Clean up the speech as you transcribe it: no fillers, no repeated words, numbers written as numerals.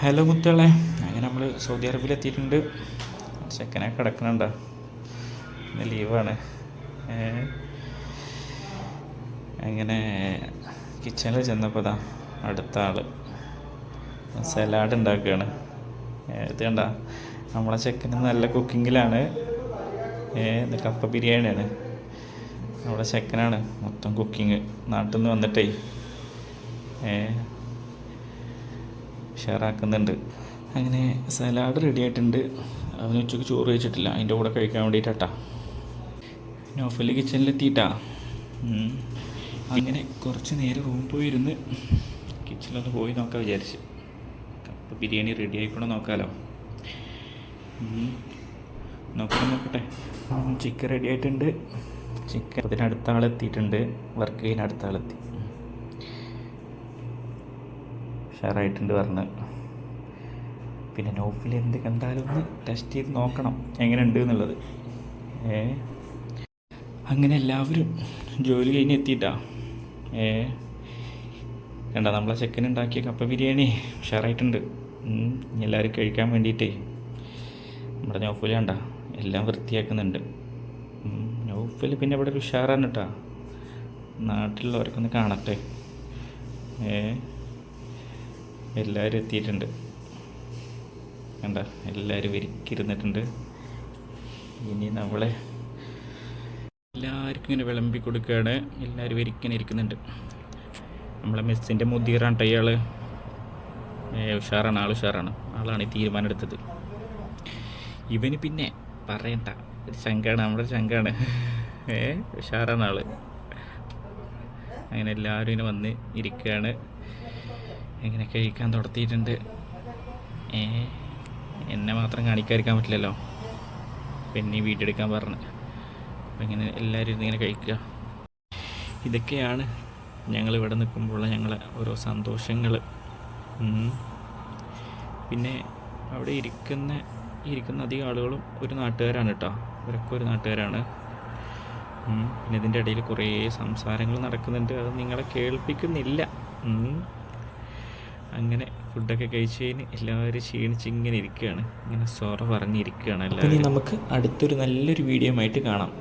Hello മുത്തുകളെ, അങ്ങനെ നമ്മൾ Saudi അറേബ്യയിലെത്തിയിട്ടുണ്ട്. ചെക്കനെ കിടക്കണുണ്ടോ? ഇന്ന് ലീവാണ്. അങ്ങനെ കിച്ചണിൽ ചെന്നപ്പോൾ ഇതാ അടുത്ത ആൾ സലാഡ് ഉണ്ടാക്കുകയാണ്. ഇത് കണ്ട, നമ്മളെ ചെക്കന് നല്ല കുക്കിങ്ങിലാണ്. ഇത് കപ്പ ബിരിയാണിയാണ്. നമ്മുടെ ചെക്കനാണ് മൊത്തം കുക്കിങ്. നാട്ടിൽ നിന്ന് വന്നിട്ടേ ഷെയറാക്കുന്നുണ്ട്. അങ്ങനെ സലാഡ് റെഡി ആയിട്ടുണ്ട്. അവന് ഉച്ചയ്ക്ക് ചോറ് കഴിച്ചിട്ടില്ല, അതിൻ്റെ കൂടെ കഴിക്കാൻ വേണ്ടിയിട്ടാ. നൗഫൽ കിച്ചണിലെത്തിയിട്ടാ. അങ്ങനെ കുറച്ച് നേരം റൂം പോയിരുന്ന് കിച്ചണിലൊന്ന് പോയി നോക്കാൻ വിചാരിച്ച്. കപ്പ ബിരിയാണി റെഡി ആയിക്കോണം നോക്കാമല്ലോ. നോക്കട്ടെ. ചിക്കൻ റെഡി ആയിട്ടുണ്ട്. ചിക്കൻ അതിനടുത്ത ആളെത്തിയിട്ടുണ്ട്. വർക്ക് ചെയ്യുന്ന അടുത്ത ആളെത്തി. ഷെയറായിട്ടുണ്ട് പറഞ്ഞ്. പിന്നെ നൗഫിൽ എന്ത് കണ്ടാലും ഒന്ന് ടെസ്റ്റ് ചെയ്ത് നോക്കണം എങ്ങനെയുണ്ട് എന്നുള്ളത്. അങ്ങനെ എല്ലാവരും ജോലി കഴിഞ്ഞ് എത്തിയിട്ടാ. കണ്ട, നമ്മളെ ചെക്കൻ ഉണ്ടാക്കിയ കപ്പ ബിരിയാണി ഷെയറായിട്ടുണ്ട്. എല്ലാവരും കഴിക്കാൻ വേണ്ടിയിട്ടേ നമ്മുടെ നൗഫൽ കണ്ട എല്ലാം വൃത്തിയാക്കുന്നുണ്ട്. നൗഫൽ പിന്നെ ഇവിടെ ഒരു ഉഷാറാണ് കേട്ടോ. നാട്ടിലുള്ളവർക്കൊന്ന് കാണട്ടെ. എല്ലാവരും എത്തിയിട്ടുണ്ട്. കണ്ട, എല്ലാവരും ഒരുക്കിയിരുന്നിട്ടുണ്ട്. ഇനി നമ്മളെ എല്ലാവർക്കും ഇങ്ങനെ വിളമ്പി കൊടുക്കുകയാണ്. എല്ലാവരും ഒരുക്കിനെ ഇരിക്കുന്നുണ്ട്. നമ്മളെ മെസ്സിൻ്റെ മുദീറാണ് അയാൾ. ഉഷാറാണ്, ഉഷാറാണ് ആളാണ് ഈ തീരുമാനം എടുത്തത്. ഇവന് പിന്നെ പറയണ്ട, ഒരു ചങ്കാണ്, നമ്മുടെ ചങ്കാണ്. ഉഷാറാണ് ആള്. അങ്ങനെ എല്ലാവരും ഇങ്ങനെ വന്ന് ഇരിക്കുകയാണ്. ഇങ്ങനെ കഴിക്കാൻ തുടത്തിയിട്ടുണ്ട്. എന്നെ മാത്രം കാണിക്കാതിരിക്കാൻ പറ്റില്ലല്ലോ, പിന്നെ വീഡിയോ എടുക്കാൻ പറഞ്ഞു. അപ്പം ഇങ്ങനെ എല്ലാവരും ഇങ്ങനെ കഴിക്കുക. ഇതൊക്കെയാണ് ഞങ്ങളിവിടെ നിൽക്കുമ്പോഴുള്ള ഞങ്ങളെ ഓരോ സന്തോഷങ്ങൾ. പിന്നെ അവിടെ ഇരിക്കുന്ന അധികം ആളുകളും ഒരു നാട്ടുകാരാണ് കേട്ടോ. ഇവരൊക്കെ ഒരു നാട്ടുകാരാണ്. പിന്നെ ഇതിൻ്റെ ഇടയിൽ കുറേ സംസാരങ്ങൾ നടക്കുന്നുണ്ട്. അത് നിങ്ങളെ കേൾപ്പിക്കുന്നില്ല. അങ്ങനെ ഫുഡൊക്കെ കഴിച്ച് കഴിഞ്ഞ് എല്ലാവരും ക്ഷീണിച്ച് ഇങ്ങനെ ഇരിക്കുകയാണ്. ഇങ്ങനെ സൊറ പറഞ്ഞിരിക്കുകയാണ് എല്ലാവരും. നമുക്ക് അടുത്തൊരു നല്ലൊരു വീഡിയോ ആയിട്ട് കാണാം.